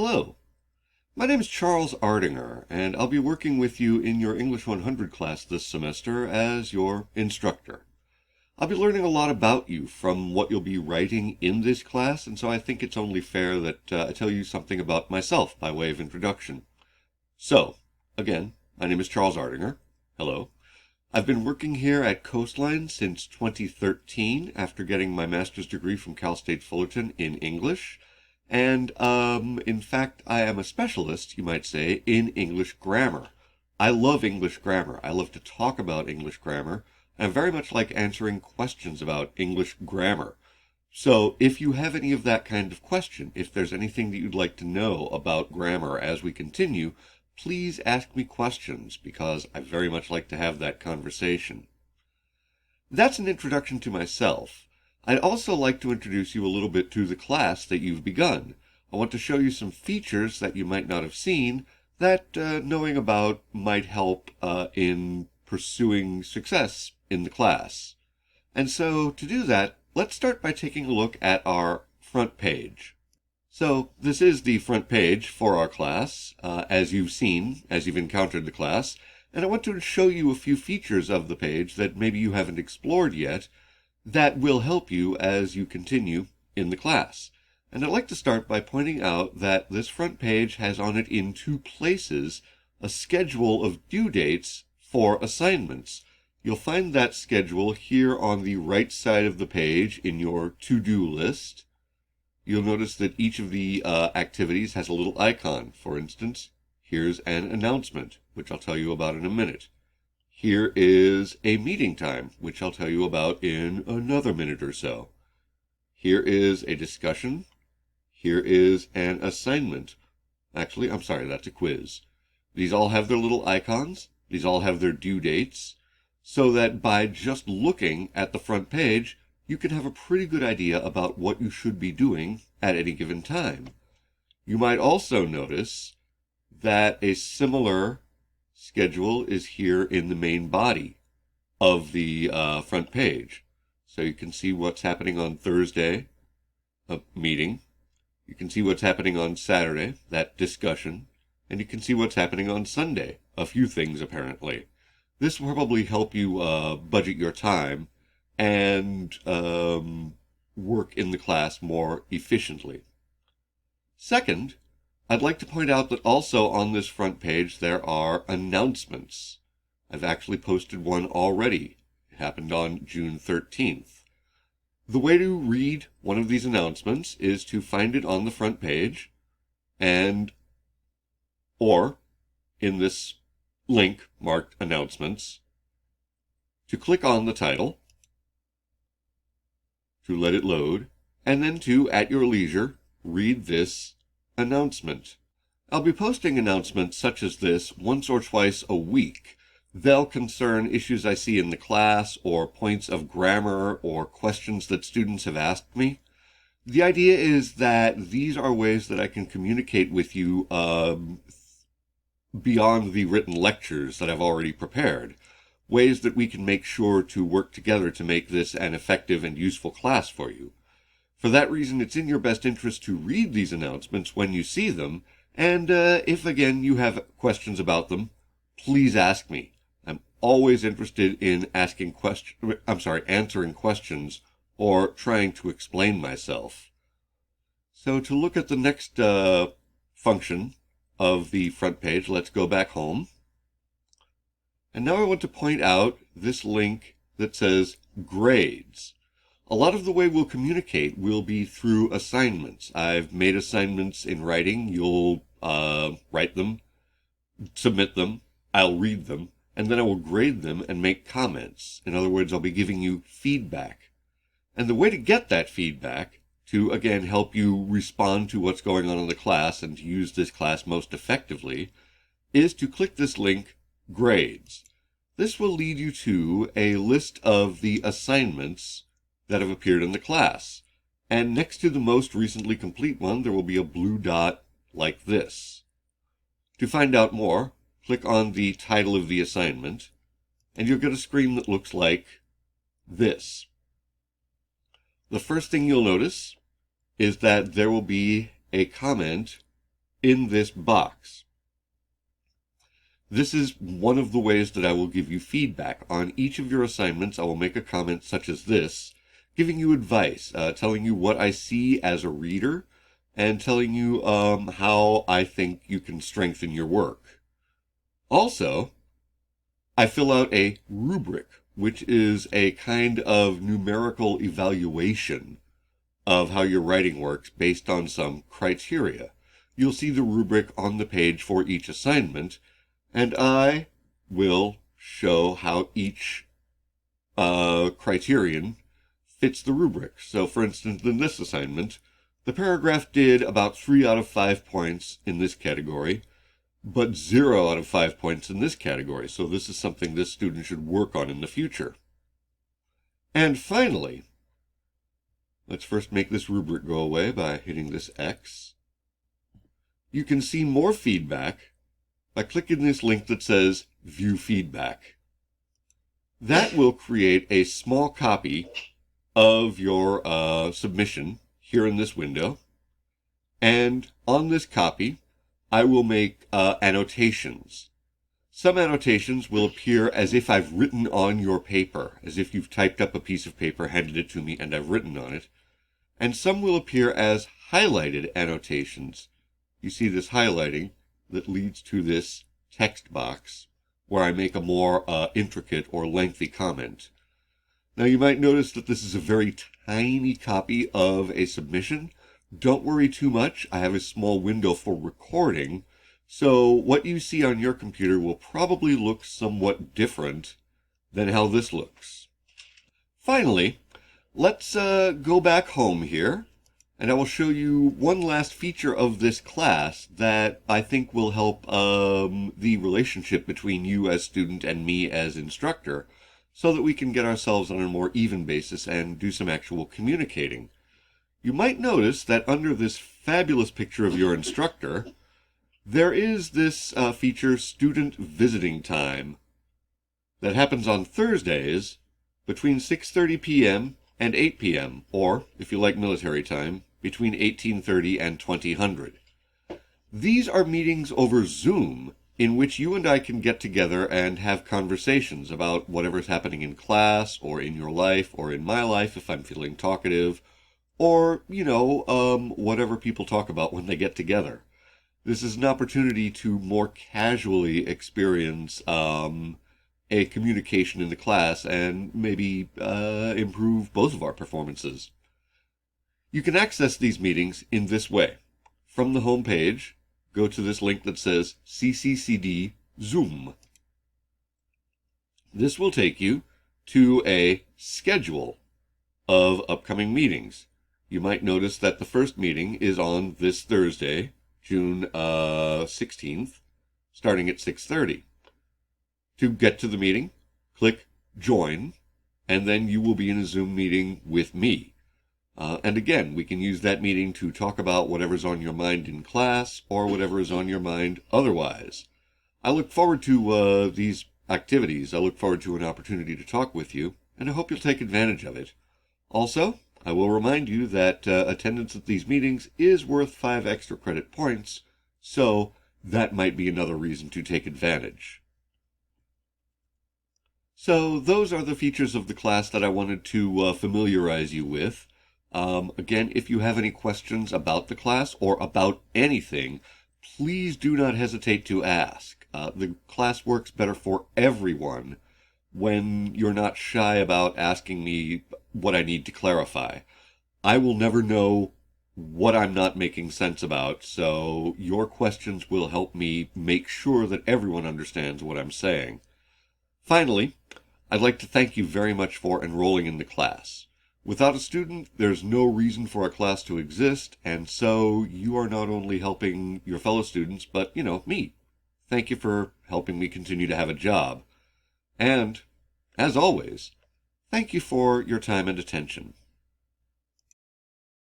Hello, my name is Charles Ardinger, and I'll be working with you in your English 100 class this semester as your instructor. I'll be learning a lot about you from what you'll be writing in this class, and so I think it's only fair that I tell you something about myself by way of introduction. So, again, my name is Charles Ardinger. Hello. I've been working here at Coastline since 2013 after getting my master's degree from Cal State Fullerton in English. And, in fact, I am a specialist, you might say, in English grammar. I love English grammar. I love to talk about English grammar. I very much like answering questions about English grammar. So if you have any of that kind of question, if there's anything that you'd like to know about grammar as we continue, please ask me questions because I very much like to have that conversation. That's an introduction to myself. I'd also like to introduce you a little bit to the class that you've begun. I want to show you some features that you might not have seen that knowing about might help in pursuing success in the class. And so to do that, let's start by taking a look at our front page. So this is the front page for our class, as you've seen, as you've encountered the class, and I want to show you a few features of the page that maybe you haven't explored yet that will help you as you continue in the class. And I'd like to start by pointing out that this front page has on it in two places a schedule of due dates for assignments. You'll find that schedule here on the right side of the page in your to-do list. You'll notice that each of the activities has a little icon. For instance, here's an announcement, which I'll tell you about in a minute. Here is a meeting time, which I'll tell you about in another minute or so. Here is a discussion. Here is an assignment. Actually, I'm sorry, that's a quiz. These all have their little icons. These all have their due dates, so that by just looking at the front page, you can have a pretty good idea about what you should be doing at any given time. You might also notice that a similar schedule is here in the main body of the front page. So you can see what's happening on Thursday, a meeting. You can see what's happening on Saturday, that discussion. And you can see what's happening on Sunday, a few things apparently. This will probably help you budget your time and work in the class more efficiently. Second, I'd like to point out that also on this front page there are announcements. I've actually posted one already. It happened on June 13th. The way to read one of these announcements is to find it on the front page or in this link marked announcements, to click on the title, to let it load, and then to, at your leisure, read this announcement. I'll be posting announcements such as this once or twice a week. They'll concern issues I see in the class or points of grammar or questions that students have asked me. The idea is that these are ways that I can communicate with you beyond the written lectures that I've already prepared. Ways that we can make sure to work together to make this an effective and useful class for you. For that reason, it's in your best interest to read these announcements when you see them, and if, again, you have questions about them, please ask me. I'm always interested in answering questions or trying to explain myself. So to look at the next function of the front page, let's go back home. And now I want to point out this link that says grades. A lot of the way we'll communicate will be through assignments. I've made assignments in writing. You'll write them, submit them, I'll read them, and then I will grade them and make comments. In other words, I'll be giving you feedback. And the way to get that feedback, to again help you respond to what's going on in the class and to use this class most effectively, is to click this link, Grades. This will lead you to a list of the assignments that have appeared in the class. And next to the most recently complete one, there will be a blue dot like this. To find out more, click on the title of the assignment, and you'll get a screen that looks like this. The first thing you'll notice is that there will be a comment in this box. This is one of the ways that I will give you feedback. On each of your assignments, I will make a comment such as this, giving you advice, telling you what I see as a reader, and telling you how I think you can strengthen your work. Also, I fill out a rubric, which is a kind of numerical evaluation of how your writing works based on some criteria. You'll see the rubric on the page for each assignment, and I will show how each criterion fits the rubric. So, for instance, in this assignment, the paragraph did about 3 out of 5 points in this category, but 0 out of 5 points in this category. So this is something this student should work on in the future. And finally, let's first make this rubric go away by hitting this X. You can see more feedback by clicking this link that says View Feedback. That will create a small copy of your submission here in this window. And on this copy, I will make annotations. Some annotations will appear as if I've written on your paper, as if you've typed up a piece of paper, handed it to me, and I've written on it. And some will appear as highlighted annotations. You see this highlighting that leads to this text box where I make a more intricate or lengthy comment. Now you might notice that this is a very tiny copy of a submission. Don't worry too much. I have a small window for recording, so what you see on your computer will probably look somewhat different than how this looks. Finally, let's go back home here, and I will show you one last feature of this class that I think will help the relationship between you as student and me as instructor, so that we can get ourselves on a more even basis and do some actual communicating. You might notice that under this fabulous picture of your instructor, there is this feature, Student Visiting Time, that happens on Thursdays between 6:30 p.m. and 8 p.m., or, if you like military time, between 1830 and 2000. These are meetings over Zoom in which you and I can get together and have conversations about whatever's happening in class or in your life or in my life if I'm feeling talkative, or, whatever people talk about when they get together. This is an opportunity to more casually experience a communication in the class and maybe improve both of our performances. You can access these meetings in this way. From the home page, go to this link that says CCCD Zoom. This will take you to a schedule of upcoming meetings. You might notice that the first meeting is on this Thursday, June 16th, starting at 6:30. To get to the meeting, click Join, and then you will be in a Zoom meeting with me. And again, we can use that meeting to talk about whatever's on your mind in class or whatever is on your mind otherwise. I look forward to these activities. I look forward to an opportunity to talk with you, and I hope you'll take advantage of it. Also, I will remind you that attendance at these meetings is worth 5 extra credit points, so that might be another reason to take advantage. So those are the features of the class that I wanted to familiarize you with. Again, if you have any questions about the class or about anything, please do not hesitate to ask. The class works better for everyone when you're not shy about asking me what I need to clarify. I will never know what I'm not making sense about, so your questions will help me make sure that everyone understands what I'm saying. Finally, I'd like to thank you very much for enrolling in the class. Without a student, there's no reason for a class to exist, and so you are not only helping your fellow students, but, me. Thank you for helping me continue to have a job. And, as always, thank you for your time and attention.